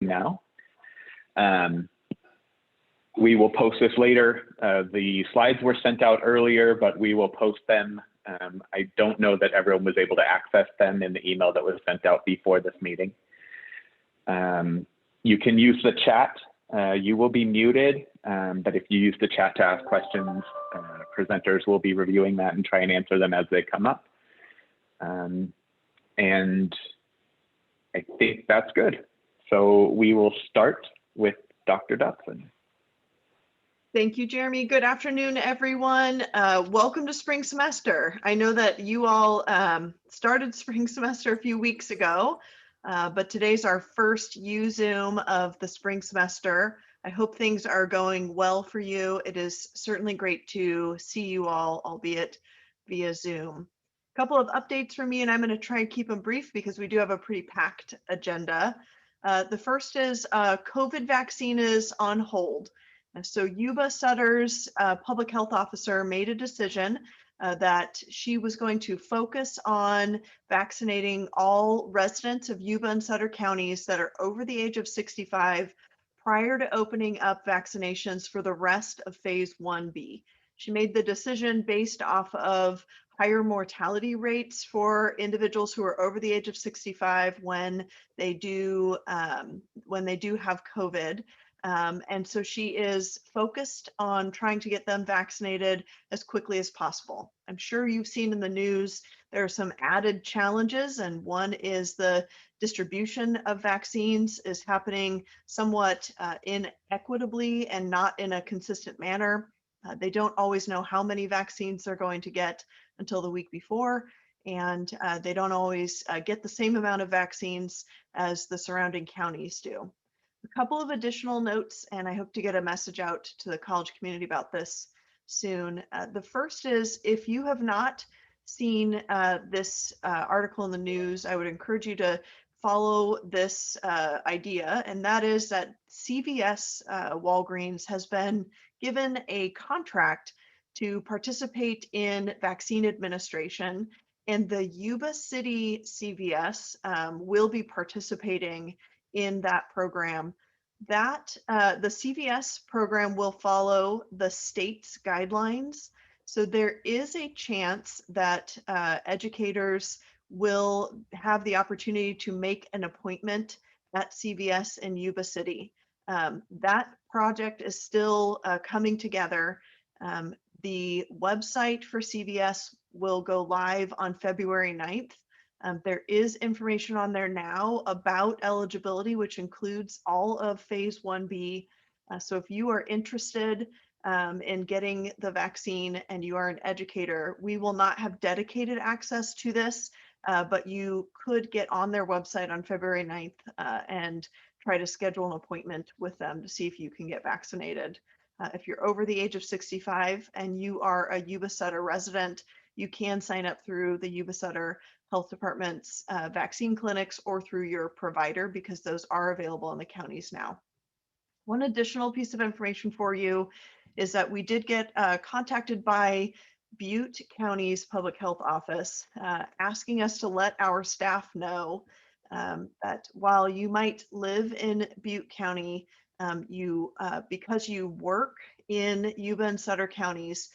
now. We will post this later. The slides were sent out earlier, but we will post them. I don't know that everyone was able to access them in the email that was sent out before this meeting. You can use the chat. You will be muted, but if you use the chat to ask questions, presenters will be reviewing that and try and answer them as they come up. And I think that's good. So we will start with Dr. Dotson. Thank you, Jeremy. Good afternoon, everyone. Welcome to spring semester. I know that you all started spring semester a few weeks ago, but today's our first YuZoom of the spring semester. I hope things are going well for you. It is certainly great to see you all, albeit via Zoom. A couple of updates from me, and I'm going to try and keep them brief because we do have a pretty packed agenda. The first is COVID vaccine is on hold. So Yuba-Sutter's public health officer made a decision that she was going to focus on vaccinating all residents of Yuba and Sutter counties that are over the age of 65 prior to opening up vaccinations for the rest of phase 1B. She made the decision based off of higher mortality rates for individuals who are over the age of 65 when they do have COVID. And so she is focused on trying to get them vaccinated as quickly as possible. I'm sure you've seen in the news, there are some added challenges, and one is the distribution of vaccines is happening somewhat inequitably and not in a consistent manner. They don't always know how many vaccines they're going to get until the week before, and they don't always get the same amount of vaccines as the surrounding counties do. A couple of additional notes, and I hope to get a message out to the college community about this soon. The first is, if you have not seen this article in the news, I would encourage you to follow this idea, and that is that CVS Walgreens has been given a contract to participate in vaccine administration, and the Yuba City CVS will be participating in that program. That the CVS program will follow the state's guidelines. So there is a chance that educators will have the opportunity to make an appointment at CVS in Yuba City. That project is still coming together. The website for CVS will go live on February 9th. There is information on there now about eligibility, which includes all of phase 1B. So if you are interested in getting the vaccine and you are an educator, we will not have dedicated access to this, but you could get on their website on February 9th and try to schedule an appointment with them to see if you can get vaccinated. If you're over the age of 65 and you are a Yuba-Sutter resident, you can sign up through the Yuba-Sutter Health Department's vaccine clinics or through your provider, because those are available in the counties now. One additional piece of information for you is that we did get contacted by Butte County's public health office asking us to let our staff know that while you might live in Butte County, because you work in Yuba and Sutter counties,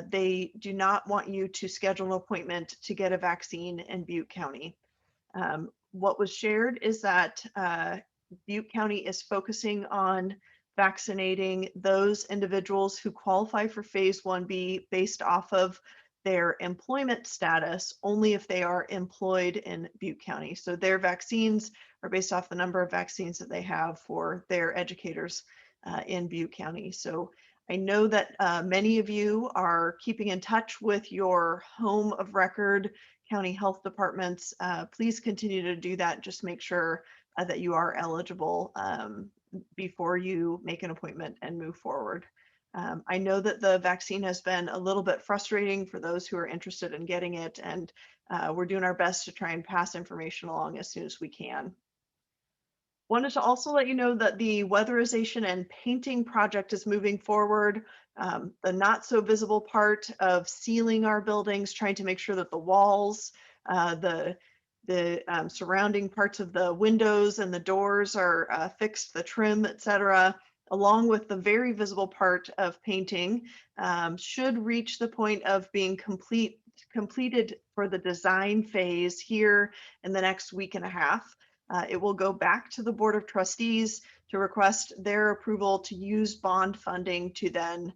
they do not want you to schedule an appointment to get a vaccine in Butte County. What was shared is that Butte County is focusing on vaccinating those individuals who qualify for phase 1B based off of their employment status, only if they are employed in Butte County. So their vaccines are based off the number of vaccines that they have for their educators in Butte County. So I know that many of you are keeping in touch with your home of record county health departments. Please continue to do that. Just make sure that you are eligible before you make an appointment and move forward. I know that the vaccine has been a little bit frustrating for those who are interested in getting it, and we're doing our best to try and pass information along as soon as we can. Wanted to also let you know that the weatherization and painting project is moving forward. The not so visible part of sealing our buildings, trying to make sure that the walls, the The surrounding parts of the windows and the doors are fixed, the trim, etc., along with the very visible part of painting, should reach the point of being completed for the design phase here in the next week and a half. It will go back to the Board of Trustees to request their approval to use bond funding to then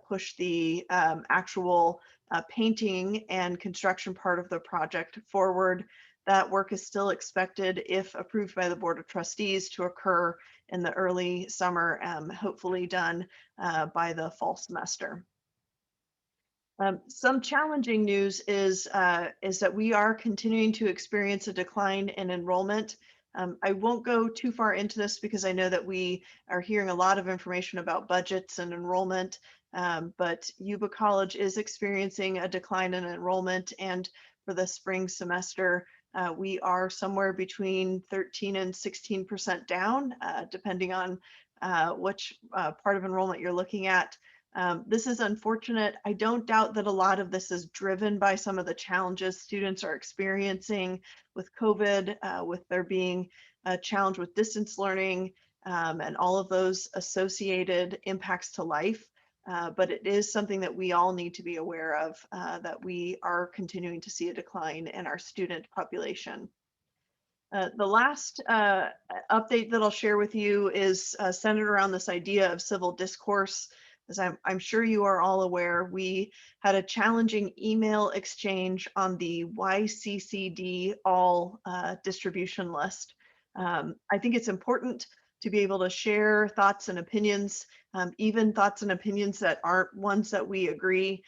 push the actual painting and construction part of the project forward. That work is still expected, if approved by the Board of Trustees, to occur in the early summer, hopefully done by the fall semester. Some challenging news is that we are continuing to experience a decline in enrollment. I won't go too far into this because I know that we are hearing a lot of information about budgets and enrollment, but Yuba College is experiencing a decline in enrollment, and for the spring semester, we are somewhere between 13 and 16% down, depending on which part of enrollment you're looking at. This is unfortunate. I don't doubt that a lot of this is driven by some of the challenges students are experiencing with COVID, with there being a challenge with distance learning, and all of those associated impacts to life. But it is something that we all need to be aware of, that we are continuing to see a decline in our student population. The last update that I'll share with you is centered around this idea of civil discourse. As I'm sure you are all aware, we had a challenging email exchange on the YCCD all distribution list. I think it's important to be able to share thoughts and opinions, even thoughts and opinions that aren't ones that we agree.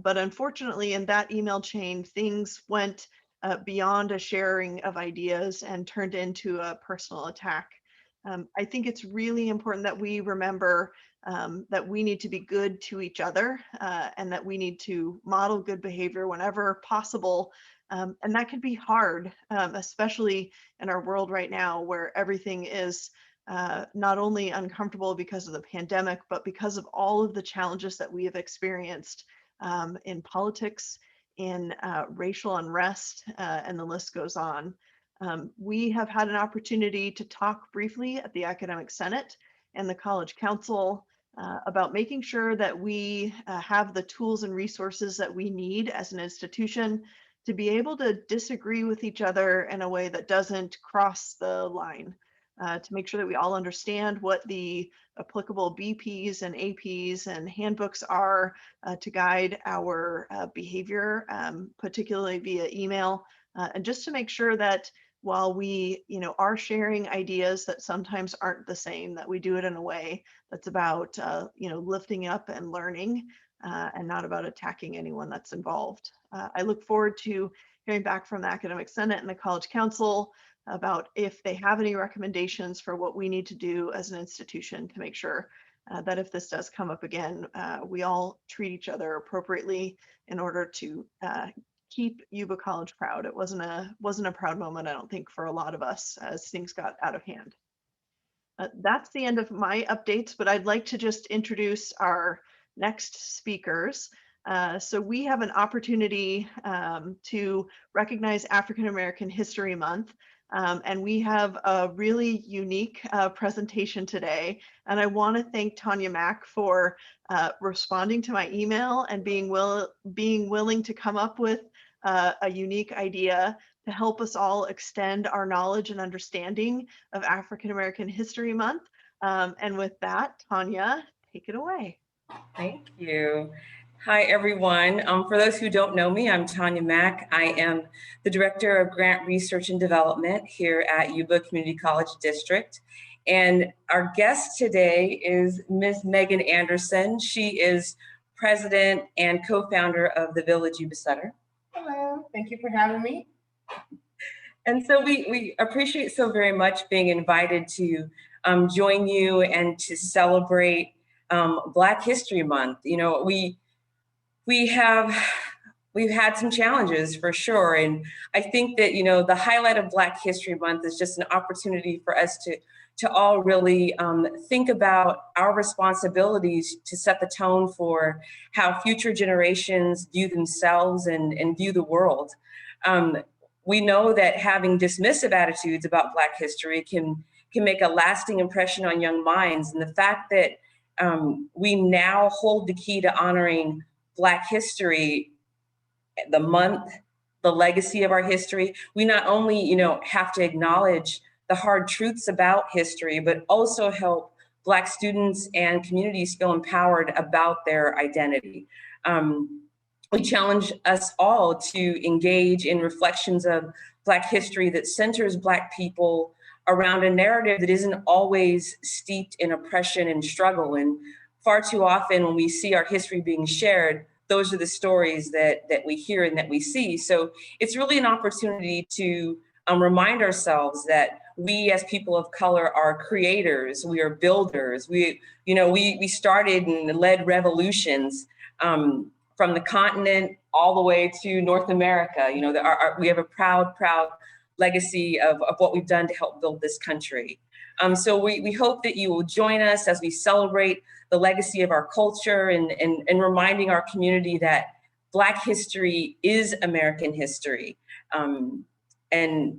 But unfortunately, in that email chain, things went beyond a sharing of ideas and turned into a personal attack. I think it's really important that we remember that we need to be good to each other, and that we need to model good behavior whenever possible. And that can be hard, especially in our world right now, where everything is not only uncomfortable because of the pandemic, but because of all of the challenges that we have experienced in politics, in racial unrest, and the list goes on. We have had an opportunity to talk briefly at the Academic Senate and the College Council about making sure that we have the tools and resources that we need as an institution to be able to disagree with each other in a way that doesn't cross the line, to make sure that we all understand what the applicable BPs and APs and handbooks are to guide our behavior, particularly via email, and just to make sure that while we are sharing ideas that sometimes aren't the same, that we do it in a way that's about lifting up and learning, and not about attacking anyone that's involved. I look forward to hearing back from the Academic Senate and the College Council about if they have any recommendations for what we need to do as an institution to make sure that if this does come up again, we all treat each other appropriately in order to keep Yuba College proud. It wasn't a proud moment, I don't think, for a lot of us as things got out of hand. That's the end of my updates, but I'd like to just introduce our next speakers. So we have an opportunity to recognize African American History Month, and we have a really unique presentation today. And I want to thank Tonya Mack for responding to my email and being willing to come up with a unique idea to help us all extend our knowledge and understanding of African American History Month. And with that, Tonya, take it away. Thank you. Hi, everyone. For those who don't know me, I'm Tonya Mack. I am the Director of Grant Research and Development here at Yuba Community College District. And our guest today is Ms. Megan Anderson. She is President and co-founder of the Village Yuba-Sutter. Hello, thank you for having me. And so we appreciate so very much being invited to join you and to celebrate Black History Month. You know, we've had some challenges for sure. And I think that, the highlight of Black History Month is just an opportunity for us to all really think about our responsibilities to set the tone for how future generations view themselves and view the world. we know that having dismissive attitudes about Black history can make a lasting impression on young minds. And the fact that we now hold the key to honoring Black history, the month, the legacy of our history, we not only, you know, have to acknowledge the hard truths about history, but also help Black students and communities feel empowered about their identity. We challenge us all to engage in reflections of Black history that centers Black people around a narrative that isn't always steeped in oppression and struggle. And far too often when we see our history being shared, those are the stories that we hear and that we see. So it's really an opportunity to remind ourselves that we as people of color are creators, we are builders. We started and led revolutions from the continent all the way to North America. You know, we have a proud legacy of what we've done to help build this country. So we hope that you will join us as we celebrate the legacy of our culture and reminding our community that Black history is American history. And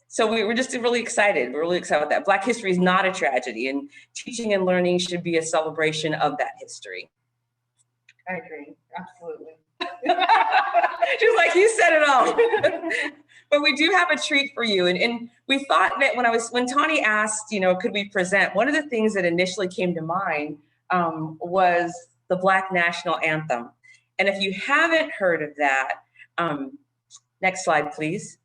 so we're just really excited. We're really excited about that. Black history is not a tragedy, and teaching and learning should be a celebration of that history. I agree, absolutely. Just like you said it all. But we do have a treat for you. And we thought that when Tonya asked, you know, could we present, one of the things that initially came to mind was the Black National Anthem. And if you haven't heard of that, next slide, please.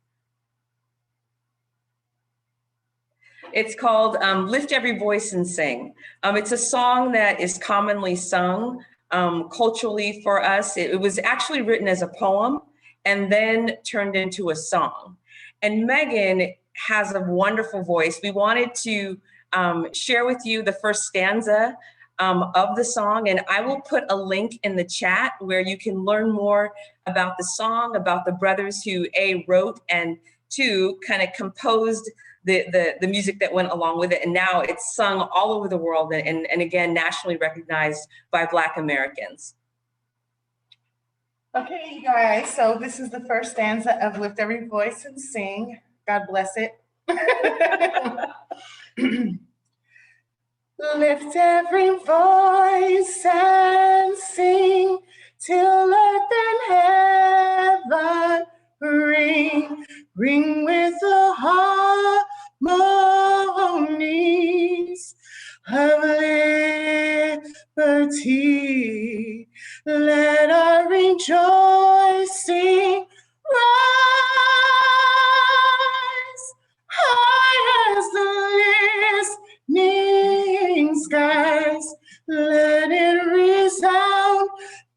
It's called Lift Every Voice and Sing. It's a song that is commonly sung culturally for us. It was actually written as a poem and then turned into a song. And Megan has a wonderful voice. We wanted to share with you the first stanza of the song, and I will put a link in the chat where you can learn more about the song, about the brothers who A, wrote, and 2, kind of composed the music that went along with it. And now it's sung all over the world and again, nationally recognized by Black Americans. Okay, you guys, so this is the first stanza of Lift Every Voice and Sing. God bless it. Lift every voice and sing till earth and heaven ring with the harmonies of liberty. Let our rejoicing rise high as the listening skies. Let it resound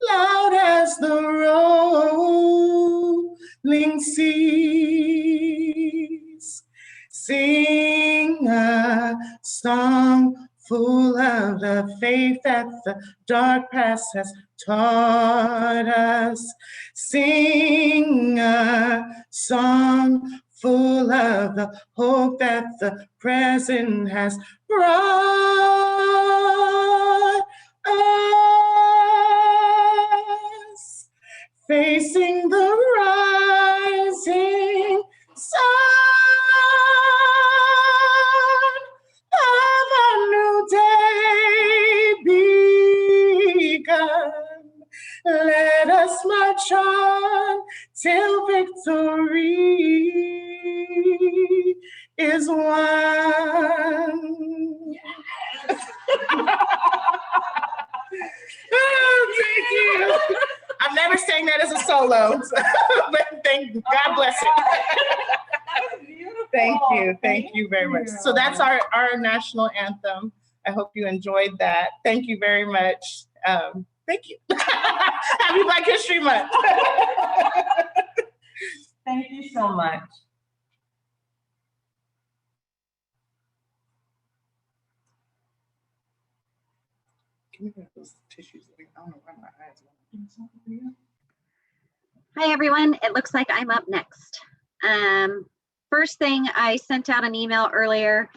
loud as the rolling seas. Sing a song full of the faith that the dark past has taught us. Sing a song full of the hope that the present has brought us. Facing the rising sun of a new day begun. Let us march on till victory is won. Yes. Oh, thank you. I've never sang that as a solo, but God bless it. That was beautiful. Thank you very much. So that's our national anthem. I hope you enjoyed that. Thank you very much. Thank you. Happy Black History Month. Thank you so much. Can you get those tissues? I don't know why my eyes are. Hi, everyone. It looks like I'm up next. First thing, I sent out an email earlier.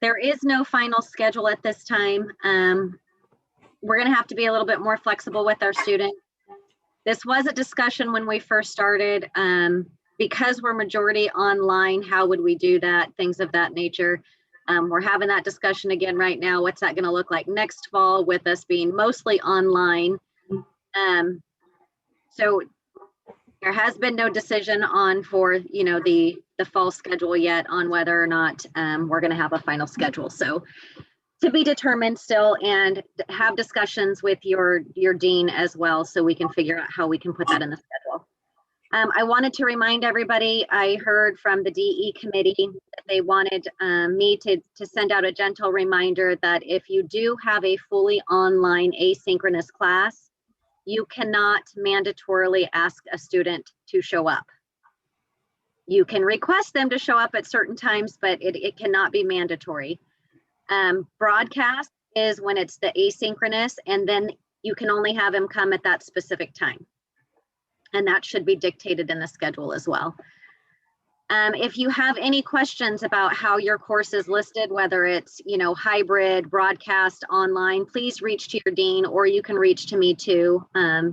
There is no final schedule at this time. We're going to have to be a little bit more flexible with our students. This was a discussion when we first started. because we're majority online, how would we do that? Things of that nature. We're having that discussion again right now. What's that going to look like next fall with us being mostly online? So there has been no decision on for, you know, the fall schedule yet on whether or not we're going to have a final schedule. So to be determined still, and have discussions with your dean as well, so we can figure out how we can put that in the schedule. I wanted to remind everybody, I heard from the DE committee that they wanted me to send out a gentle reminder that if you do have a fully online asynchronous class, you cannot mandatorily ask a student to show up. You can request them to show up at certain times, but it cannot be mandatory. Broadcast is when it's the asynchronous, and then you can only have them come at that specific time. And that should be dictated in the schedule as well. If you have any questions about how your course is listed, whether it's, you know, hybrid, broadcast, online, please reach to your dean, or you can reach to me too,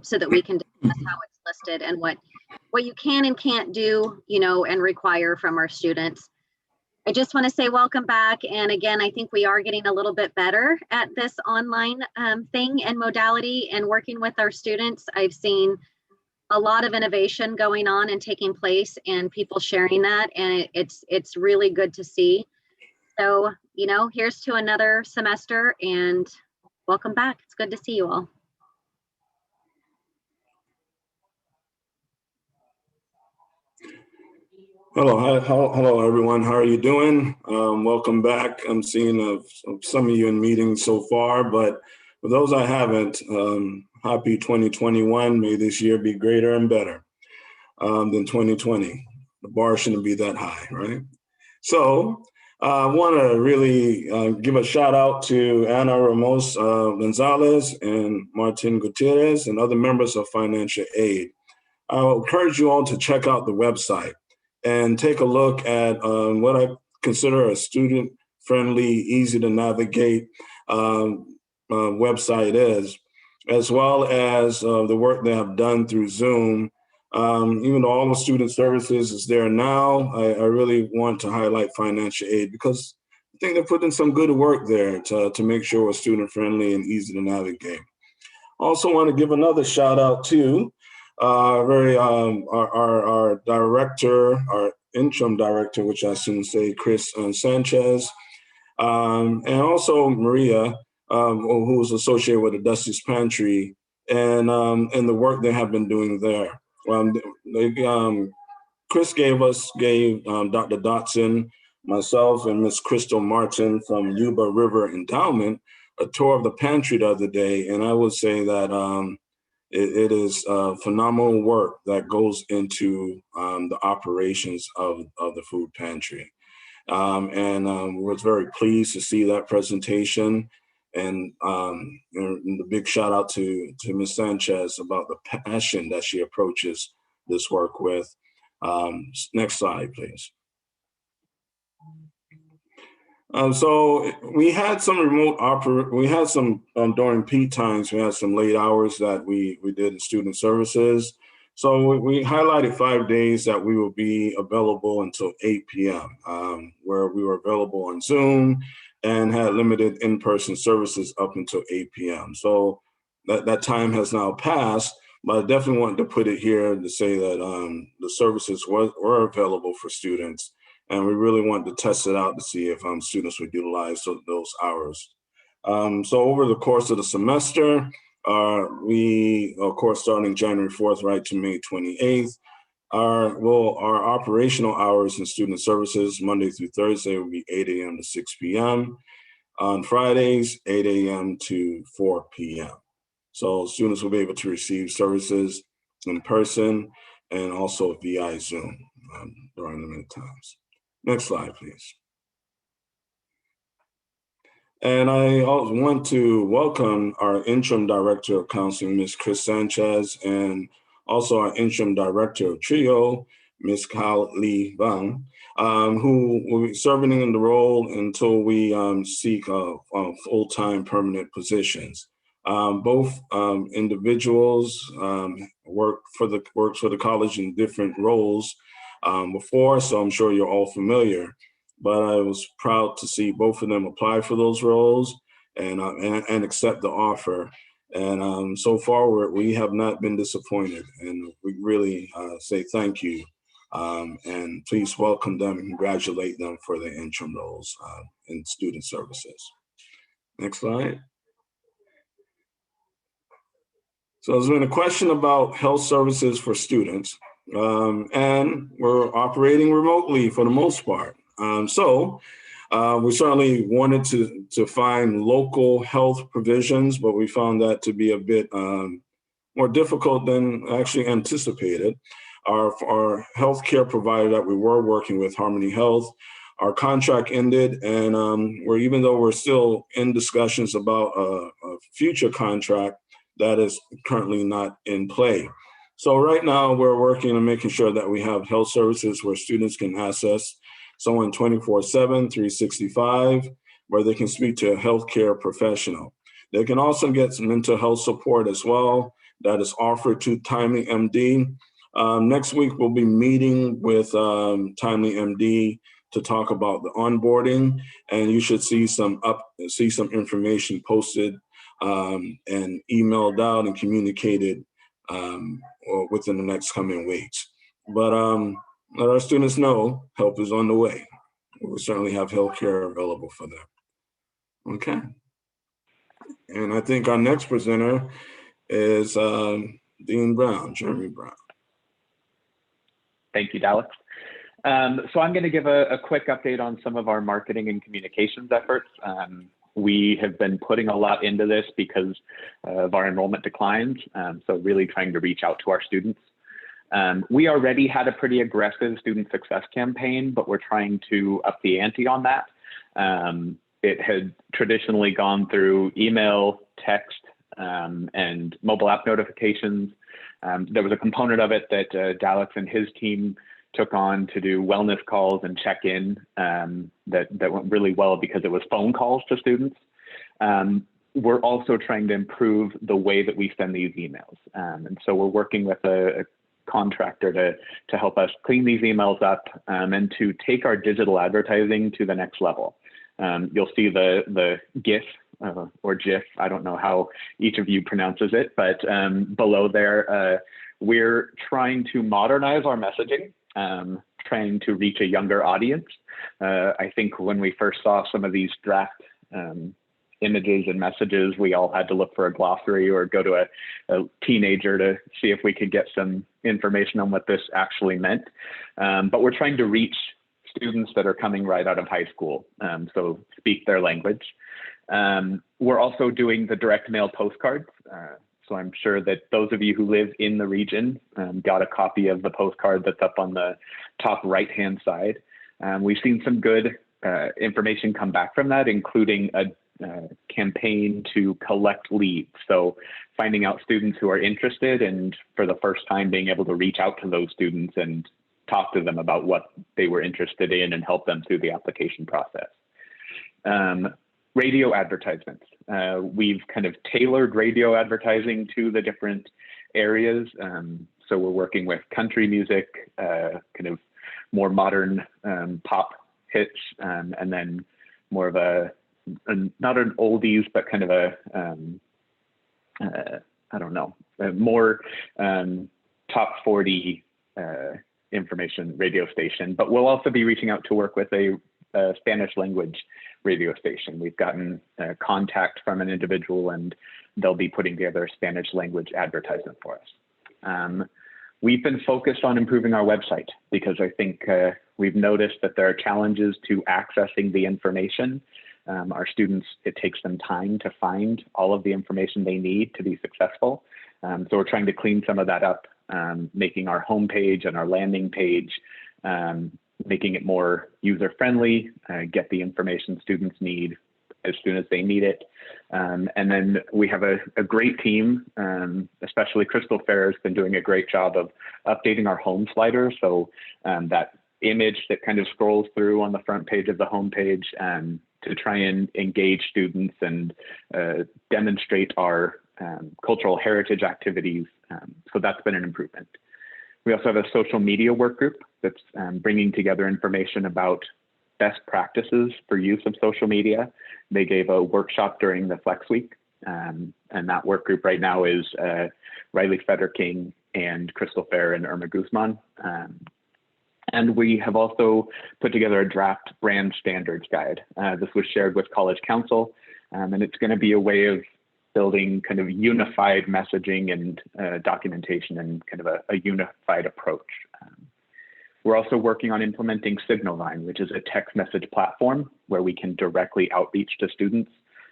so that we can discuss how it's listed and what you can and can't do, you know, and require from our students. I just want to say welcome back. And again, I think we are getting a little bit better at this online thing and modality and working with our students. I've seen a lot of innovation going on and taking place, and people sharing that, and it's really good to see. So, you know, here's to another semester, and welcome back. It's good to see you all. Hello everyone. How are you doing? Welcome back. I'm seeing some of you in meetings so far, but for those I haven't, happy 2021. May this year be greater and better than 2020. The bar shouldn't be that high, right? So I want to really give a shout out to Ana Ramos Gonzalez and Martin Gutierrez and other members of Financial Aid. I encourage you all to check out the website and take a look at what I consider a student-friendly, easy to navigate website is, as well as the work they have done through Zoom. Even though all the student services is there now, I really want to highlight Financial Aid because I think they put in some good work there to make sure it's student-friendly and easy to navigate. Also want to give another shout out to our director, our interim director, which I assume say Chris Sanchez, and also Maria, who's associated with the Dusty's Pantry, and the work they have been doing there. Chris gave Dr. Dotson, myself, and Miss Crystal Martin from Yuba River Endowment a tour of the pantry the other day, and I would say that it is phenomenal work that goes into the operations of the food pantry. Was very pleased to see that presentation, and the big shout out to Ms. Sanchez about the passion that she approaches this work with. Next slide, please. So we had some during peak times, we had some late hours that we did in student services. So we highlighted 5 days that we will be available until 8 p.m., where we were available on Zoom and had limited in-person services up until 8 p.m. So that time has now passed, but I definitely wanted to put it here to say that the services were available for students. And we really wanted to test it out to see if students would utilize those hours. So over the course of the semester, we, of course, starting January 4th right to May 28th, our operational hours in student services, Monday through Thursday, will be 8 a.m. to 6 p.m. On Fridays, 8 a.m. to 4 p.m. So students will be able to receive services in person and also via Zoom during limited times. Next slide, please. And I also want to welcome our interim director of counseling, Ms. Chris Sanchez, and also our interim director of TRIO, Ms. Kao Lee Vang, who will be serving in the role until we seek full-time permanent positions. Both individuals works for the college in different roles. before, so I'm sure you're all familiar. But I was proud to see both of them apply for those roles and accept the offer. And so far, we have not been disappointed, and we really say thank you. And please welcome them and congratulate them for their interim roles in student services. Next slide. So there's been a question about health services for students, and we're operating remotely for the most part. We certainly wanted to find local health provisions, but we found that to be a bit more difficult than actually anticipated. Our healthcare provider that we were working with, Harmony Health, our contract ended, and even though we're still in discussions about a future contract, that is currently not in play. So right now we're working on making sure that we have health services where students can access someone 24/7, 365, where they can speak to a healthcare professional. They can also get some mental health support as well that is offered to Timely MD. Next week, we'll be meeting with Timely MD to talk about the onboarding, and you should see some information posted and emailed out and communicated within the next coming weeks. But let our students know help is on the way. We'll certainly have healthcare available for them. Okay. And I think our next presenter is Dean Brown, Jeremy Brown. Thank you, Dallas. So I'm going to give a quick update on some of our marketing and communications efforts. We have been putting a lot into this because of our enrollment declines, so really trying to reach out to our students. We already had a pretty aggressive student success campaign, but we're trying to up the ante on that. It had traditionally gone through email, text, and mobile app notifications. There was a component of it that Dallas and his team took on to do wellness calls and check-in that went really well because it was phone calls to students. We're also trying to improve the way that we send these emails. And so we're working with a contractor to help us clean these emails up and to take our digital advertising to the next level. You'll see the GIF or GIF, I don't know how each of you pronounces it, but below there, we're trying to modernize our messaging, trying to reach a younger audience. I think when we first saw some of these draft images and messages, we all had to look for a glossary or go to a teenager to see if we could get some information on what this actually meant. But we're trying to reach students that are coming right out of high school, so speak their language. We're also doing the direct mail postcards. So I'm sure that those of you who live in the region got a copy of the postcard that's up on the top right-hand side. We've seen some good information come back from that, including a campaign to collect leads. So finding out students who are interested and for the first time being able to reach out to those students and talk to them about what they were interested in and help them through the application process. Radio advertisements. We've kind of tailored radio advertising to the different areas. So we're working with country music, kind of more modern pop hits, and then more of a not an oldies, but kind of a, I don't know, more top 40 information radio station. But we'll also be reaching out to work with a Spanish language radio station. We've gotten contact from an individual and they'll be putting together a Spanish language advertisement for us. We've been focused on improving our website because I think we've noticed that there are challenges to accessing the information. Our students, it takes them time to find all of the information they need to be successful. So we're trying to clean some of that up, making our homepage and our landing page, making it more user-friendly, get the information students need as soon as they need it. And then we have a great team, especially Crystal Fair has been doing a great job of updating our home slider. So that image that kind of scrolls through on the front page of the homepage to try and engage students and demonstrate our cultural heritage activities. So that's been an improvement. We also have a social media work group that's bringing together information about best practices for use of social media. They gave a workshop during the Flex Week, and that work group right now is Riley Feder-King and Crystal Fair and Irma Guzman. And we have also put together a draft brand standards guide. This was shared with College Council, and it's going to be a way of building kind of unified messaging and documentation and kind of a unified approach. We're also working on implementing SignalVine, which is a text message platform where we can directly outreach to students.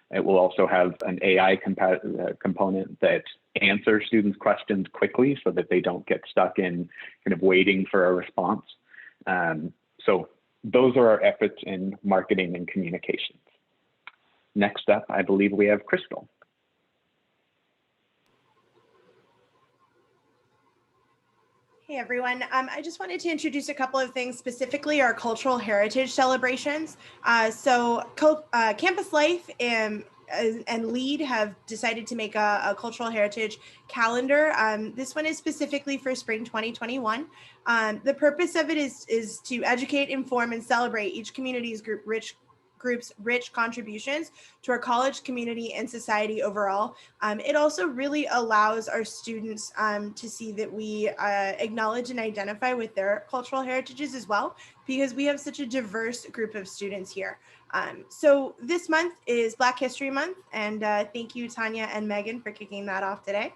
It will also have an AI component that answers students' questions quickly so that they don't get stuck in kind of waiting for a response. So those are our efforts in marketing and communications. Next up, I believe we have Crystal. Hey everyone, I just wanted to introduce a couple of things, specifically our cultural heritage celebrations. Campus Life and LEAD have decided to make a cultural heritage calendar. This one is specifically for spring 2021. The purpose of it is to educate, inform, and celebrate each community's group's rich contributions to our college community and society overall. It also really allows our students to see that we acknowledge and identify with their cultural heritages as well, because we have such a diverse group of students here. So this month is Black History Month, and thank you, Tonya and Megan, for kicking that off today.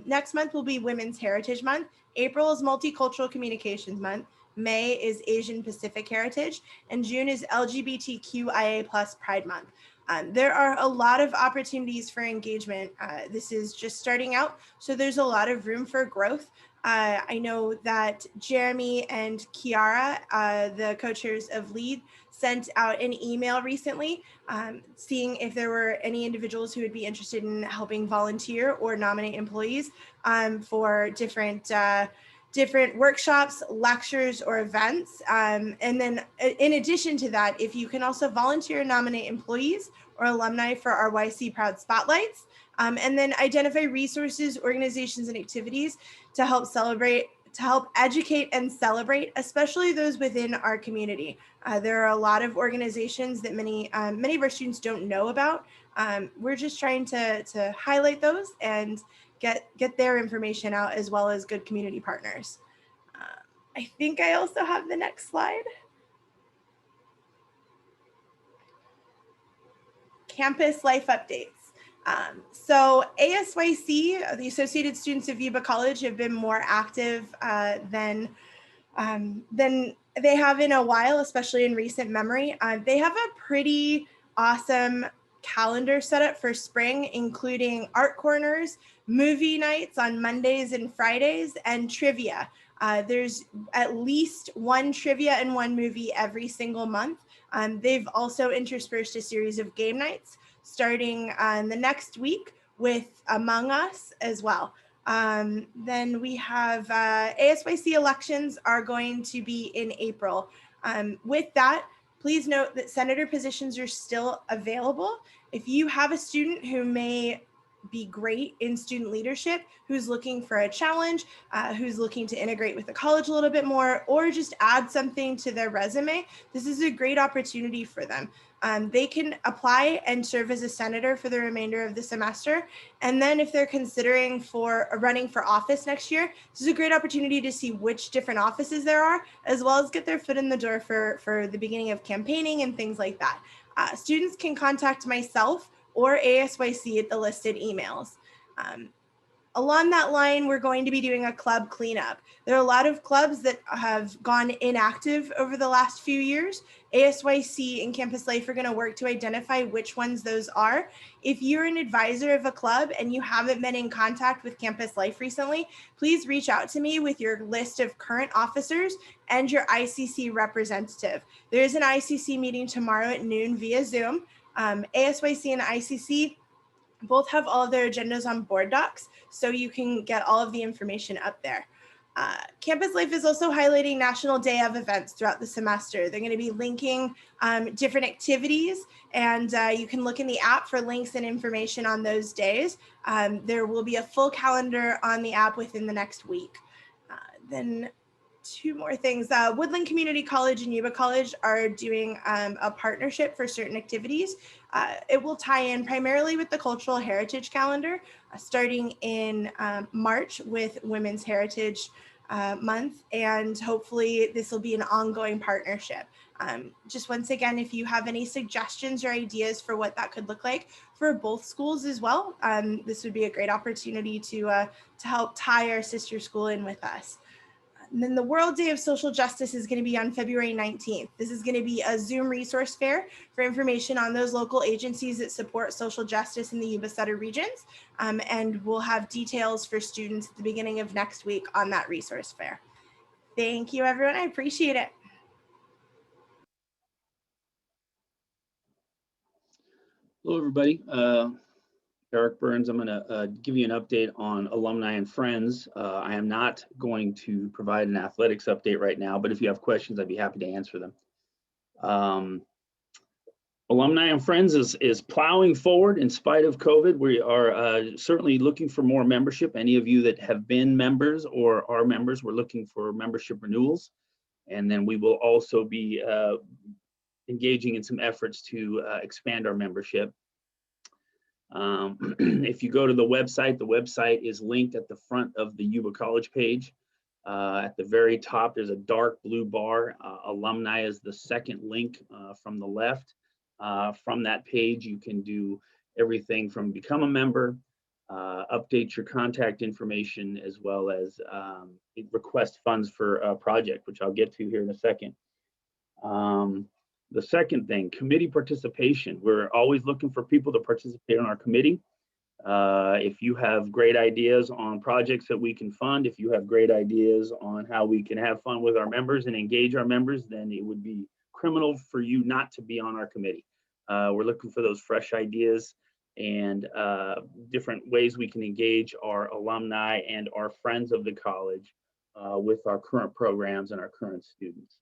Next month will be Women's Heritage Month. April is Multicultural Communications Month. May is Asian Pacific Heritage, and June is LGBTQIA+ Pride Month. There are a lot of opportunities for engagement. This is just starting out, so there's a lot of room for growth. I know that Jeremy and Kiara, the co-chairs of LEAD, sent out an email recently seeing if there were any individuals who would be interested in helping volunteer or nominate employees for different workshops, lectures, or events. And then in addition to that, if you can also volunteer and nominate employees or alumni for our YC Proud Spotlights, and then identify resources, organizations, and activities to help educate and celebrate, especially those within our community. There are a lot of organizations that many of our students don't know about. We're just trying to highlight those and get their information out, as well as good community partners. I think I also have the next slide. Campus life updates. So ASYC, the Associated Students of Yuba College, have been more active than they have in a while, especially in recent memory. They have a pretty awesome calendar set up for spring, including art corners, movie nights on Mondays and Fridays, and trivia. There's at least one trivia and one movie every single month. They've also interspersed a series of game nights starting the next week with Among Us as well. Then we have ASYC elections are going to be in April. With that, please note that senator positions are still available. If you have a student who may be great in student leadership, who's looking for a challenge, who's looking to integrate with the college a little bit more, or just add something to their resume, this is a great opportunity for them. They can apply and serve as a senator for the remainder of the semester. And then if they're considering running for office next year, this is a great opportunity to see which different offices there are, as well as get their foot in the door for the beginning of campaigning and things like that. Students can contact myself or ASYC at the listed emails. Along that line, we're going to be doing a club cleanup. There are a lot of clubs that have gone inactive over the last few years. ASYC and Campus Life are going to work to identify which ones those are. If you're an advisor of a club and you haven't been in contact with Campus Life recently, please reach out to me with your list of current officers and your ICC representative. There is an ICC meeting tomorrow at noon via Zoom. ASYC and ICC both have all of their agendas on board docs, so you can get all of the information up there. Campus Life is also highlighting National Day of events throughout the semester. They're going to be linking different activities, and you can look in the app for links and information on those days. There will be a full calendar on the app within the next week. Then two more things. Woodland Community College and Yuba College are doing a partnership for certain activities. It will tie in primarily with the Cultural Heritage Calendar, starting in March with Women's Heritage Month, and hopefully this will be an ongoing partnership. Just once again, if you have any suggestions or ideas for what that could look like for both schools as well, this would be a great opportunity to help tie our sister school in with us. And then the World Day of Social Justice is going to be on February 19th. This is going to be a Zoom resource fair for information on those local agencies that support social justice in the Yuba-Sutter regions. And we'll have details for students at the beginning of next week on that resource fair. Thank you, everyone. I appreciate it. Hello, everybody. Eric Burns. I'm going to give you an update on Alumni and Friends. I am not going to provide an athletics update right now, but if you have questions, I'd be happy to answer them. Alumni and Friends is plowing forward in spite of COVID. We are certainly looking for more membership. Any of you that have been members or are members, we're looking for membership renewals. And then we will also be engaging in some efforts to expand our membership. If you go to the website is linked at the front of the Yuba College page. At the very top, there's a dark blue bar. Alumni is the second link from the left. From that page, you can do everything from become a member, update your contact information, as well as request funds for a project, which I'll get to here in a second. The second thing, committee participation. We're always looking for people to participate on our committee. If you have great ideas on projects that we can fund, if you have great ideas on how we can have fun with our members and engage our members, then it would be criminal for you not to be on our committee. We're looking for those fresh ideas and different ways we can engage our alumni and our friends of the college with our current programs and our current students.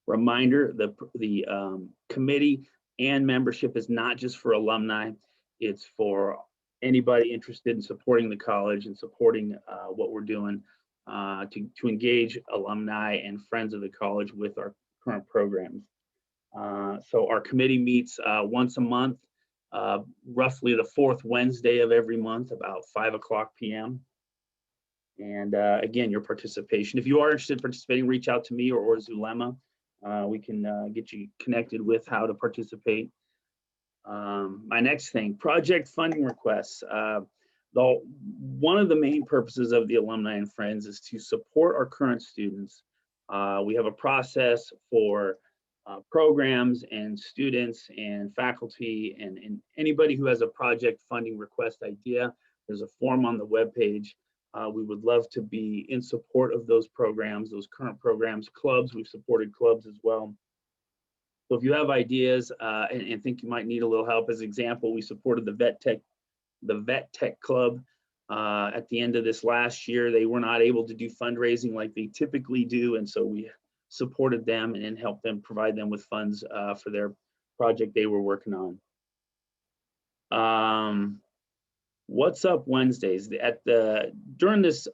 Reminder, the committee and membership is not just for alumni, it's for anybody interested in supporting the college and supporting what we're doing to engage alumni and friends of the college with our current programs. So our committee meets once a month, roughly the fourth Wednesday of every month, about 5:00 p.m. And again, your participation. If you are interested in participating, reach out to me or Zulema. We can get you connected with how to participate. My next thing, project funding requests. One of the main purposes of the Alumni and Friends is to support our current students. We have a process for programs and students and faculty and anybody who has a project funding request idea. There's a form on the webpage. We would love to be in support of those programs, those current programs, clubs. We've supported clubs as well. So if you have ideas and think you might need a little help, as an example, we supported the Vet Tech Club at the end of this last year. They were not able to do fundraising like they typically do, and so we supported them and helped them, provide them with funds for their project they were working on. What's Up Wednesdays? During this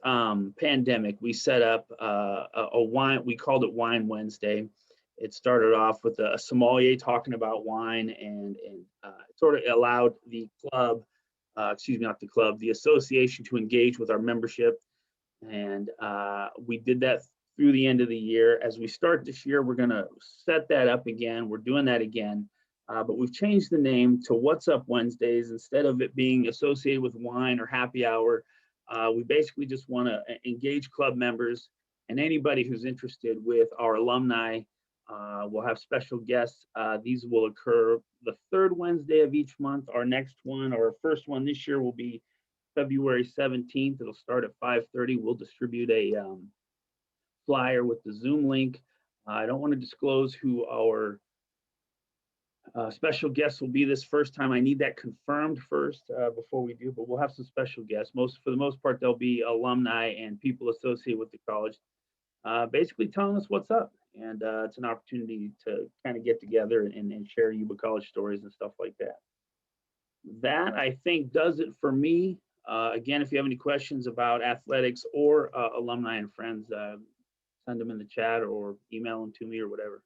pandemic, we set up a wine. We called it Wine Wednesday. It started off with a sommelier talking about wine, and sort of allowed the club, the association, to engage with our membership. And we did that through the end of the year. As we start this year, we're going to set that up again. We're doing that again. But we've changed the name to What's Up Wednesdays. Instead of it being associated with wine or happy hour, we basically just want to engage club members and anybody who's interested with our alumni. We'll have special guests. These will occur the third Wednesday of each month. Our next one, our first one this year, will be February 17th. It'll start at 5:30. We'll distribute a flyer with the Zoom link. I don't want to disclose who our special guests will be this first time. I need that confirmed first before we do, but we'll have some special guests. For the most part, they'll be alumni and people associated with the college, basically telling us what's up. And it's an opportunity to kind of get together and share Yuba College stories and stuff like that. That, I think, does it for me. Again, if you have any questions about athletics or Alumni and Friends, send them in the chat or email them to me or whatever.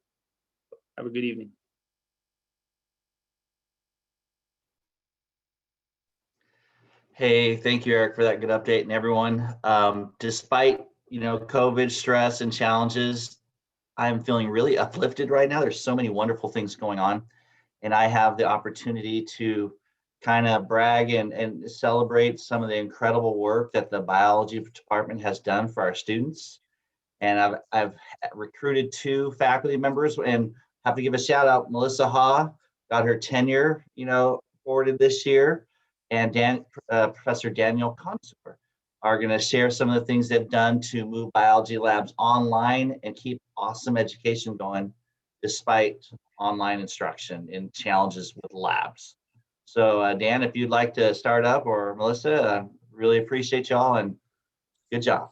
Have a good evening. Hey, thank you, Eric, for that good update, and everyone. Despite COVID stress and challenges, I'm feeling really uplifted right now. There's so many wonderful things going on, and I have the opportunity to kind of brag and celebrate some of the incredible work that the biology department has done for our students. And I've recruited 2 faculty members, and have to give a shout out. Melissa Ha got her tenure, awarded this year, and Professor Daniel Consour are going to share some of the things they've done to move biology labs online and keep awesome education going despite online instruction and challenges with labs. So Dan, if you'd like to start up, or Melissa, really appreciate y'all and good job.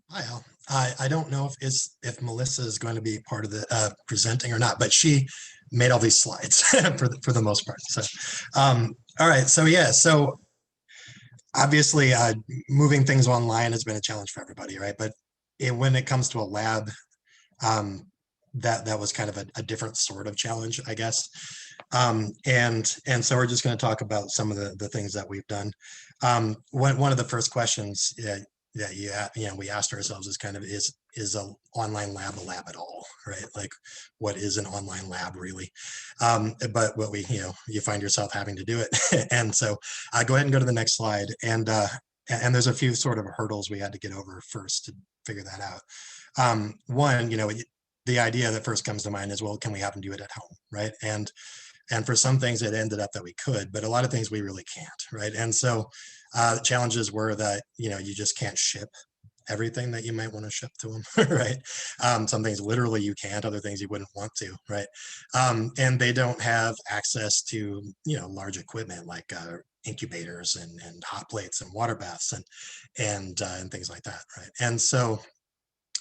Hi, Al. I don't know if Melissa is going to be part of the presenting or not, but she made all these slides for the most part. So, all right. So yeah. So obviously, moving things online has been a challenge for everybody, right? But when it comes to a lab, that was kind of a different sort of challenge, I guess. And so we're just going to talk about some of the things that we've done. One of the first questions that we asked ourselves is kind of, is an online lab a lab at all, right? Like, what is an online lab really? But what you find yourself having to do it. And so go ahead and go to the next slide. And there's a few sort of hurdles we had to get over first to figure that out. One, the idea that first comes to mind is, well, can we have them do it at home, right? And for some things it ended up that we could, but a lot of things we really can't, right? And so the challenges were that, you just can't ship everything that you might want to ship to them, right? Some things literally you can't, other things you wouldn't want to, right? And they don't have access to, large equipment like incubators and hot plates and water baths and things like that, right? And so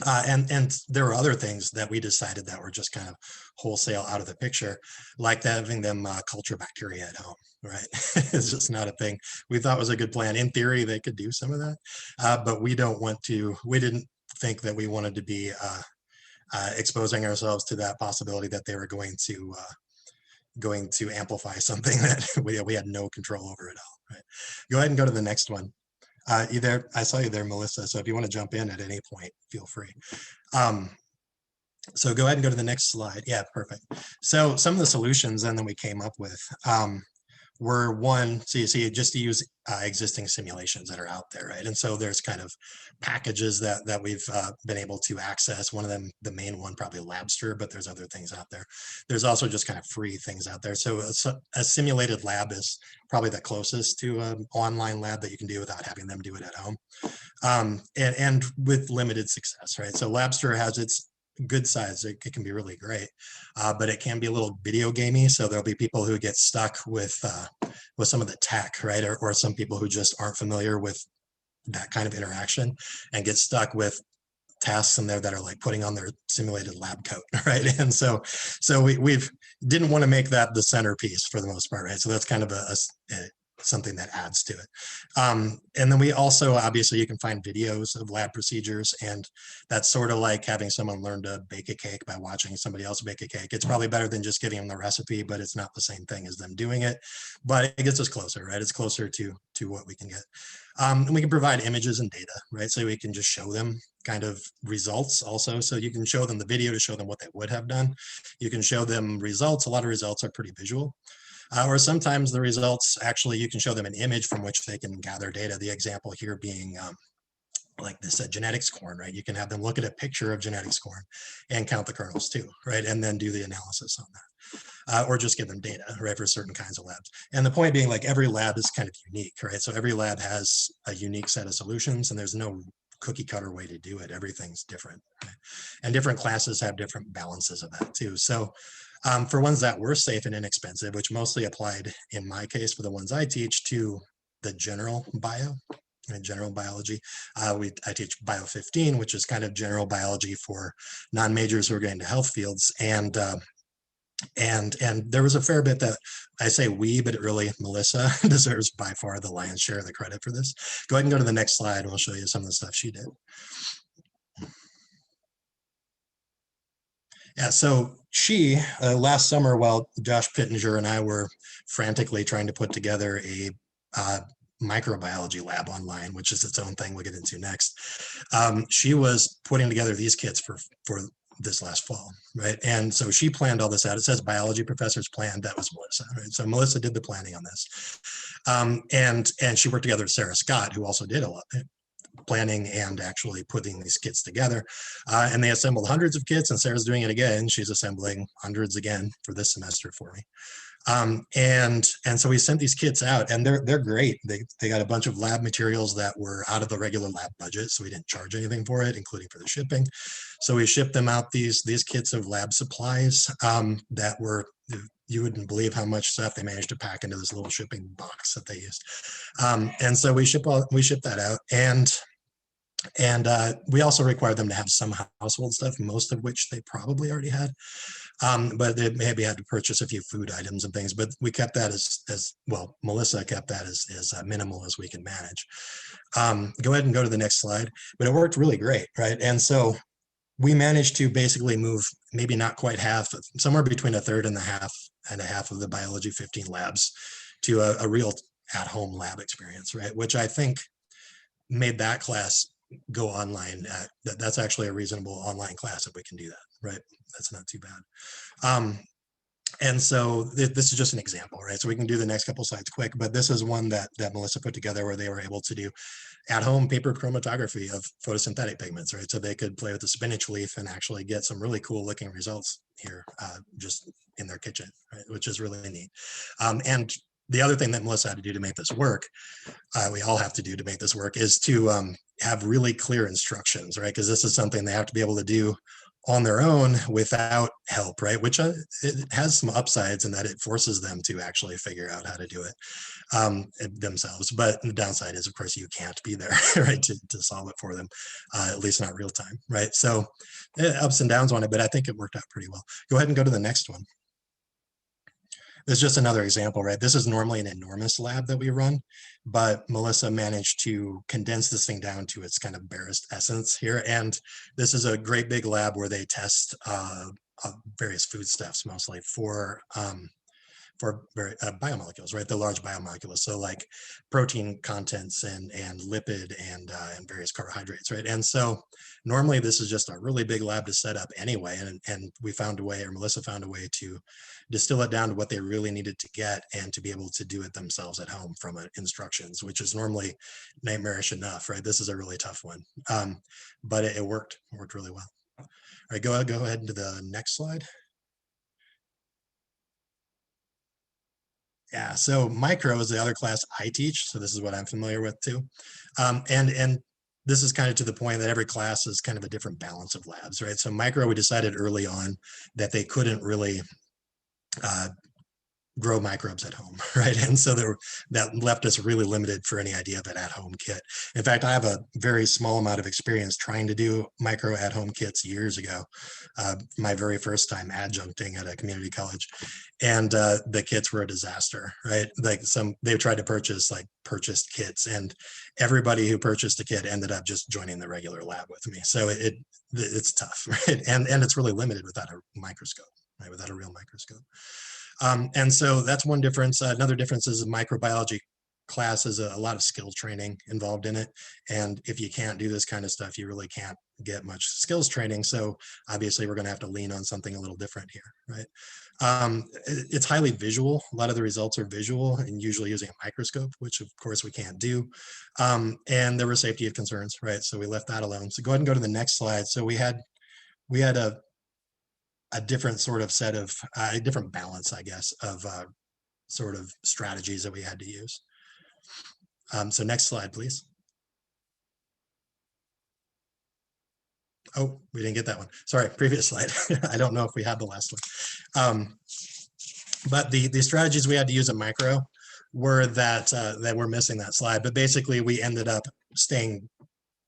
and there were other things that we decided that were just kind of wholesale out of the picture, like having them culture bacteria at home, right? It's just not a thing we thought was a good plan. In theory, they could do some of that, but we didn't think that we wanted to be exposing ourselves to that possibility that they were going to amplify something that we had no control over at all, right? Go ahead and go to the next one. You there? I saw you there, Melissa. So if you want to jump in at any point, feel free. So go ahead and go to the next slide. Yeah, perfect. So some of the solutions then that we came up with were one, so you see, just to use existing simulations that are out there, right? And so there's kind of packages that we've been able to access. One of them, the main one, probably Labster, but there's other things out there. There's also just kind of free things out there. So a simulated lab is probably the closest to an online lab that you can do without having them do it at home, and with limited success, right? So Labster has its good size. It can be really great, but it can be a little video gamey. So there'll be people who get stuck with some of the tech, right? Or some people who just aren't familiar with that kind of interaction and get stuck with tasks in there that are like putting on their simulated lab coat, right? And so we've didn't want to make that the centerpiece for the most part, right? So that's kind of something that adds to it. And then we also, obviously, you can find videos of lab procedures, and that's sort of like having someone learn to bake a cake by watching somebody else bake a cake. It's probably better than just giving them the recipe, but it's not the same thing as them doing it, but it gets us closer, right? It's closer to what we can get. And we can provide images and data, right? So we can just show them kind of results also. So you can show them the video to show them what they would have done. You can show them results. A lot of results are pretty visual. Or sometimes the results, actually, you can show them an image from which they can gather data. The example here being like this genetics corn, right? You can have them look at a picture of genetics corn and count the kernels too, right? And then do the analysis on that. Or just give them data, right, for certain kinds of labs. And the point being, like, every lab is kind of unique, right? So every lab has a unique set of solutions, and there's no cookie cutter way to do it. Everything's different, right? And different classes have different balances of that too. So for ones that were safe and inexpensive, which mostly applied in my case for the ones I teach to the general bio and general biology, I teach Bio 15, which is kind of general biology for non-majors who are getting into health fields. And And there was a fair bit that I say we, but really Melissa deserves by far the lion's share of the credit for this. Go ahead and go to the next slide and we'll show you some of the stuff she did. Yeah, so she, last summer, while Josh Pittenger and I were frantically trying to put together a microbiology lab online, which is its own thing we'll get into next, she was putting together these kits for this last fall, right? And so she planned all this out. It says biology professor's plan. That was Melissa, right? So Melissa did the planning on this. And she worked together with Sarah Scott, who also did a lot planning and actually putting these kits together. And they assembled hundreds of kits, and Sarah's doing it again. She's assembling hundreds again for this semester for me. And so we sent these kits out, and they're great. They got a bunch of lab materials that were out of the regular lab budget, so we didn't charge anything for it, including for the shipping. So we shipped them out these kits of lab supplies that were, you wouldn't believe how much stuff they managed to pack into this little shipping box that they used. And so we shipped that out, and we also required them to have some household stuff, most of which they probably already had. But they maybe had to purchase a few food items and things, but we kept that as well, Melissa kept that as minimal as we can manage. Go ahead and go to the next slide, but it worked really great, right? And so we managed to basically move maybe not quite half, somewhere between a third and a half of the Biology 15 labs to a real at-home lab experience, right? Which I think made that class go online. That's actually a reasonable online class if we can do that, right? That's not too bad. And so this is just an example, right? So we can do the next couple slides quick, but this is one that Melissa put together where they were able to do at-home paper chromatography of photosynthetic pigments, right? So they could play with the spinach leaf and actually get some really cool looking results here just in their kitchen, right? Which is really neat. And the other thing that Melissa had to do to make this work, we all have to do to make this work, is to have really clear instructions, right? Because this is something they have to be able to do on their own without help, right? Which it has some upsides in that it forces them to actually figure out how to do it themselves. But the downside is, of course, you can't be there, right, to solve it for them, at least not real time, right? So ups and downs on it, but I think it worked out pretty well. Go ahead and go to the next one. This is just another example, right? This is normally an enormous lab that we run, but Melissa managed to condense this thing down to its kind of barest essence here. And this is a great big lab where they test various foodstuffs, mostly for biomolecules, right? The large biomolecules, so like protein contents and lipid and various carbohydrates, right? And so normally this is just a really big lab to set up anyway, and we found a way, or Melissa found a way to distill it down to what they really needed to get and to be able to do it themselves at home from instructions, which is normally nightmarish enough, right? This is a really tough one, but it worked really well. All right, go ahead into the next slide. Yeah, so micro is the other class I teach, so this is what I'm familiar with too. And this is kind of to the point that every class is kind of a different balance of labs, right? So micro, we decided early on that they couldn't really grow microbes at home, right? And so that left us really limited for any idea of an at-home kit. In fact, I have a very small amount of experience trying to do micro at-home kits years ago, my very first time adjuncting at a community college. And the kits were a disaster, right? Like they tried to purchased kits, and everybody who purchased a kit ended up just joining the regular lab with me. So it's tough, right? And it's really limited without a microscope, right? Without a real microscope. And so that's one difference. Another difference is a microbiology class is a lot of skills training involved in it. And if you can't do this kind of stuff, you really can't get much skills training. So obviously we're going to have to lean on something a little different here, right? It's highly visual. A lot of the results are visual and usually using a microscope, which of course we can't do. And there were safety concerns, right? So we left that alone. So go ahead and go to the next slide. So we had a different sort of set of a different balance, I guess, of sort of strategies that we had to use. So next slide, please. Oh, we didn't get that one. Sorry, previous slide. I don't know if we had the last one. But the strategies we had to use at micro were that we're missing that slide. But basically, we ended up staying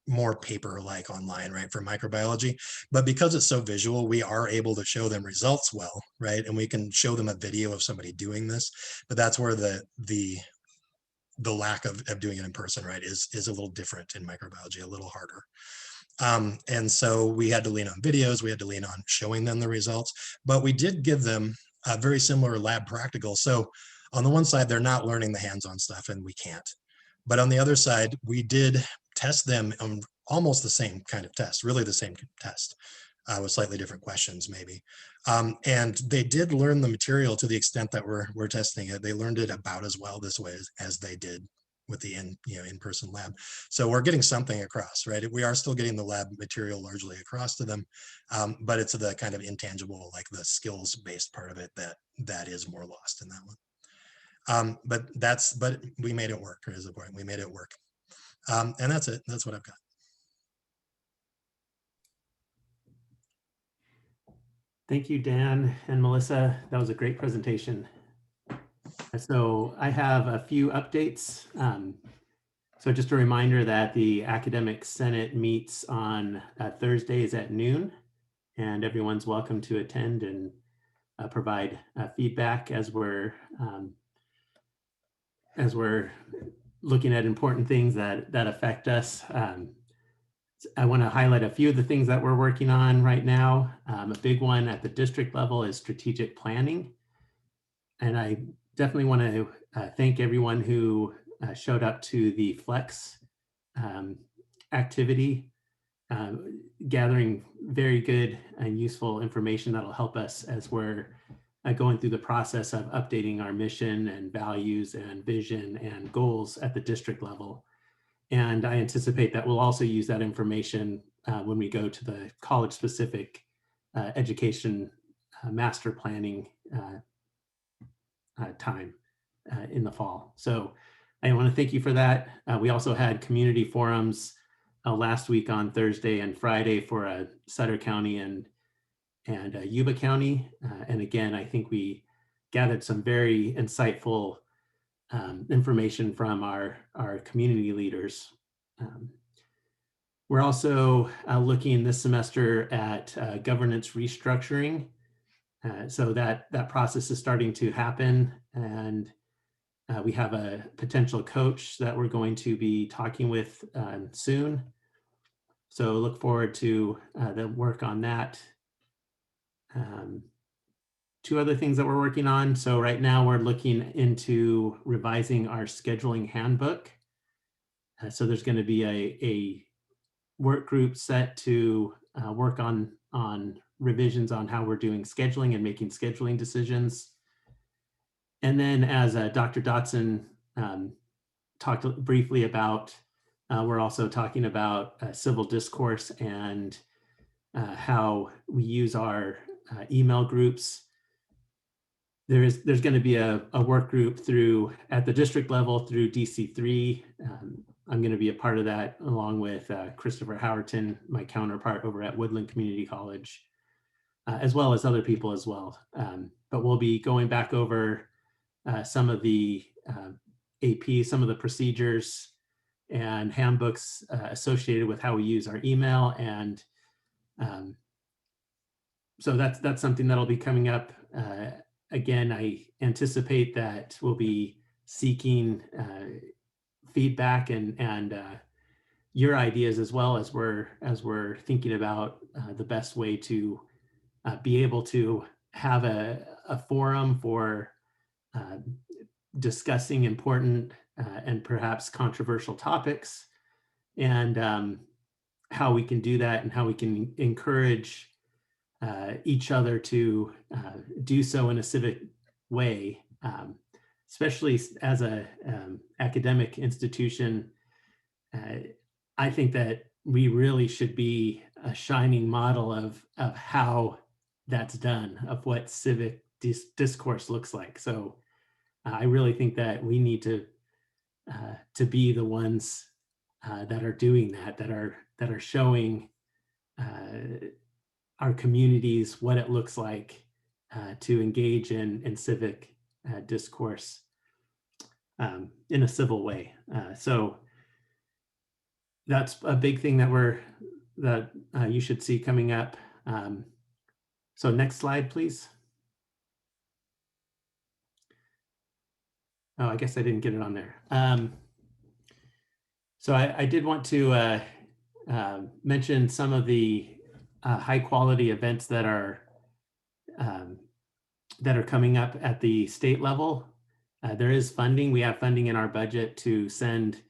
more paper-like online, right, for microbiology. But because it's so visual, we are able to show them results well, right? And we can show them a video of somebody doing this. But that's where the lack of doing it in person, right, is a little different in microbiology, a little harder. And so we had to lean on videos, we had to lean on showing them the results, but we did give them a very similar lab practical. So on the one side, they're not learning the hands-on stuff, and we can't. But on the other side, we did test them on almost the same kind of test, really the same test, with slightly different questions maybe. And they did learn the material to the extent that we're testing it. They learned it about as well this way as they did with the in-person lab. So we're getting something across, right? We are still getting the lab material largely across to them, but it's the kind of intangible, like the skills-based part of it that is more lost in that one. But we made it work, is the point. We made it work. And that's it. That's what I've got. Thank you, Dan and Melissa. That was a great presentation. So I have a few updates. So just a reminder that the Academic Senate meets on Thursdays at noon, and everyone's welcome to attend and provide feedback as we're looking at important things that affect us. I want to highlight a few of the things that we're working on right now. A big one at the district level is strategic planning. And I definitely want to thank everyone who showed up to the Flex activity, gathering very good and useful information that'll help us as we're going through the process of updating our mission and values and vision and goals at the district level. And I anticipate that we'll also use that information when we go to the college-specific education master planning time in the fall. So I want to thank you for that. We also had community forums last week on Thursday and Friday for Sutter County and Yuba County. And again, I think we gathered some very insightful information from our community leaders. We're also looking this semester at governance restructuring. So that process is starting to happen, and we have a potential coach that we're going to be talking with soon. So look forward to the work on that. Two other things that we're working on. So right now we're looking into revising our scheduling handbook. So there's going to be a work group set to work on revisions on how we're doing scheduling and making scheduling decisions. And then as Dr. Dotson talked briefly about, we're also talking about civil discourse and how we use our email groups. There's going to be a work group at the district level through DC3. I'm going to be a part of that along with Christopher Howerton, my counterpart over at Woodland Community College, as well as other people as well. But we'll be going back over some of the AP, some of the procedures and handbooks associated with how we use our email. And so that's something that'll be coming up. Again, I anticipate that we'll be seeking feedback and your ideas as well as we're thinking about the best way to be able to have a forum for discussing important and perhaps controversial topics, and how we can do that and how we can encourage each other to do so in a civic way, especially as a academic institution. I think that we really should be a shining model of how that's done, of what civic discourse looks like. So I really think that we need to be the ones that are doing that are showing our communities what it looks like to engage in civic discourse in a civil way. So that's a big thing that you should see coming up. So next slide, please. Oh, I guess I didn't get it on there. So I did want to mention some of the high quality events that are coming up at the state level. There is funding. We have funding in our budget to send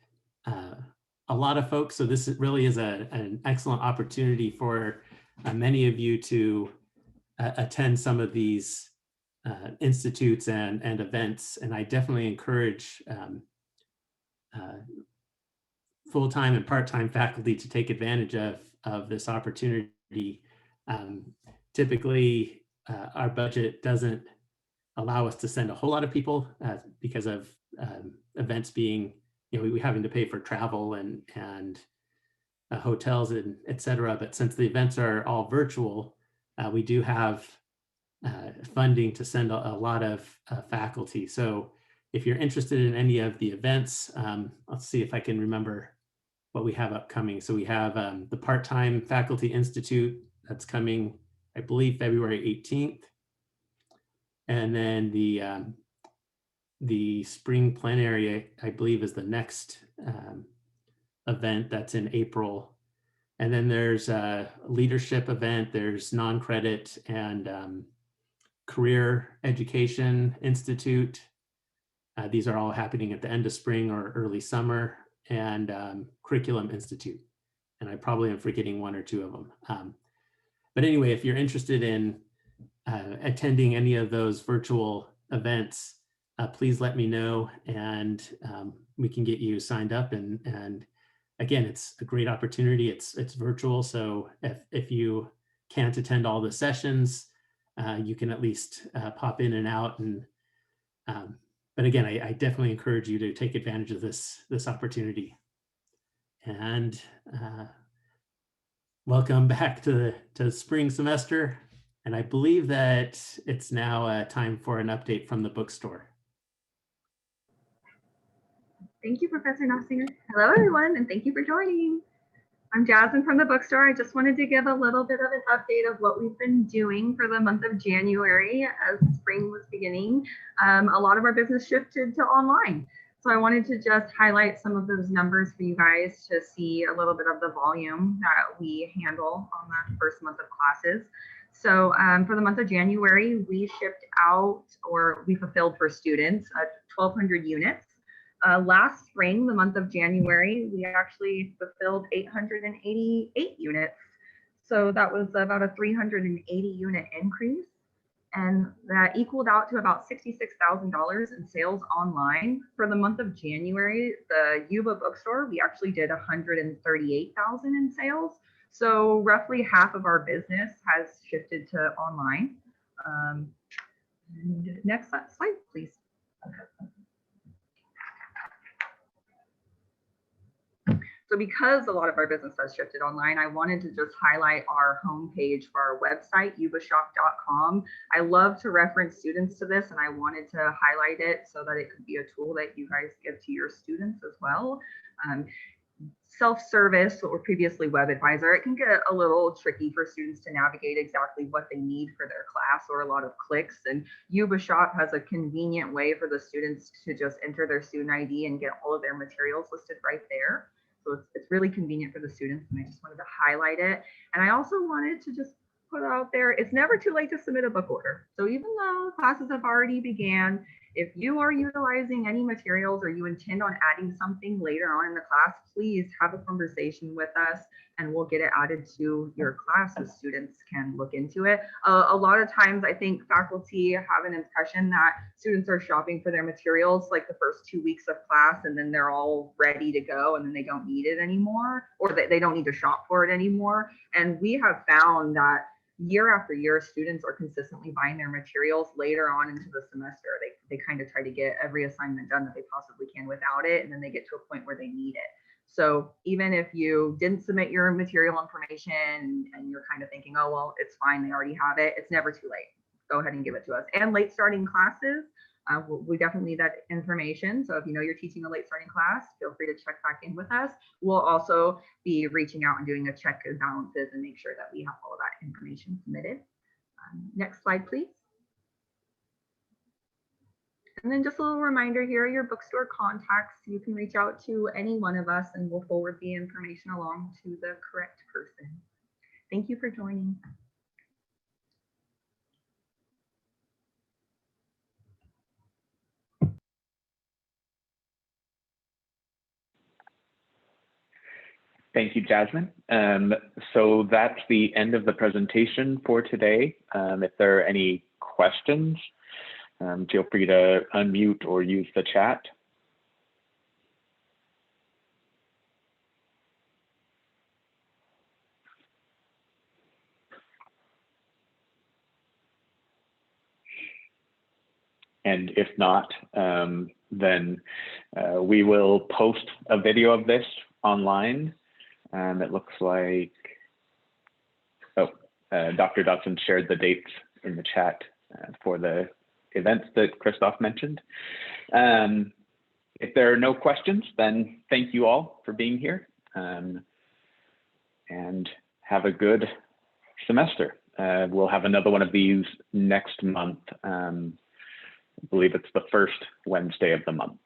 a lot of folks. So this really is an excellent opportunity for many of you to attend some of these institutes and events. And I definitely encourage full-time and part-time faculty to take advantage of this opportunity. Typically, our budget doesn't allow us to send a whole lot of people because of events being, we having to pay for travel and hotels and et cetera. But since the events are all virtual, we do have funding to send a lot of faculty. So if you're interested in any of the events, let's see if I can remember what we have upcoming. So we have the Part-Time Faculty Institute that's coming, I believe, February 18th. And then the Spring Plenary, I believe, is the next event that's in April. And then there's a leadership event, there's non-credit and Career Education Institute. These are all happening at the end of spring or early summer, and Curriculum Institute. And I probably am forgetting one or two of them. But anyway, if you're interested in attending any of those virtual events, please let me know, and we can get you signed up. And again, it's a great opportunity. It's virtual, so if you can't attend all the sessions, you can at least pop in and out. And but again, I definitely encourage you to take advantage of this opportunity. And welcome back to the spring semester. And I believe that it's now time for an update from the bookstore. Thank you, Professor Nossinger. Hello, everyone, and thank you for joining. I'm Jasmine from the bookstore. I just wanted to give a little bit of an update of what we've been doing for the month of January as spring was beginning. A lot of our business shifted to online. So I wanted to just highlight some of those numbers for you guys to see a little bit of the volume that we handle on the first month of classes. So for the month of January, we shipped out, or we fulfilled for students, 1,200 units. Last spring, the month of January, we actually fulfilled 888 units. So that was about a 380 unit increase. And that equaled out to about $66,000 in sales online. For the month of January, the Yuba bookstore, we actually did 138,000 in sales. So roughly half of our business has shifted to online. Next slide, please. So because a lot of our business has shifted online, I wanted to just highlight our homepage for our website, yubashop.com. I love to reference students to this, and I wanted to highlight it so that it could be a tool that you guys give to your students as well. Self-service, or previously web advisor, it can get a little tricky for students to navigate exactly what they need for their class, or a lot of clicks. And Yuba Shop has a convenient way for the students to just enter their student ID and get all of their materials listed right there. So it's really convenient for the students, and I just wanted to highlight it. And I also wanted to just put out there, it's never too late to submit a book order. So even though classes have already began, if you are utilizing any materials or you intend on adding something later on in the class, please have a conversation with us and we'll get it added to your class so students can look into it. A lot of times I think faculty have an impression that students are shopping for their materials like the first 2 weeks of class, and then they're all ready to go and then they don't need it anymore, or they don't need to shop for it anymore. And we have found that year after year, students are consistently buying their materials later on into the semester. They kind of try to get every assignment done that they possibly can without it, and then they get to a point where they need it. So even if you didn't submit your material information and you're kind of thinking, oh, well, it's fine, they already have it, it's never too late. Go ahead and give it to us. And late starting classes, We definitely need that information. So if you know you're teaching a late starting class, feel free to check back in with us. We'll also be reaching out and doing a check of balances and make sure that we have all of that information submitted. Next slide, please. And then just a little reminder, here are your bookstore contacts. You can reach out to any one of us and we'll forward the information along to the correct person. Thank you for joining. Thank you, Jasmine. So that's the end of the presentation for today. If there are any questions, feel free to unmute or use the chat. And if not, then we will post a video of this online. It looks like, Dr. Dotson shared the dates in the chat for the events that Christoph mentioned. If there are no questions, then thank you all for being here, and have a good semester. We'll have another one of these next month. I believe it's the first Wednesday of the month.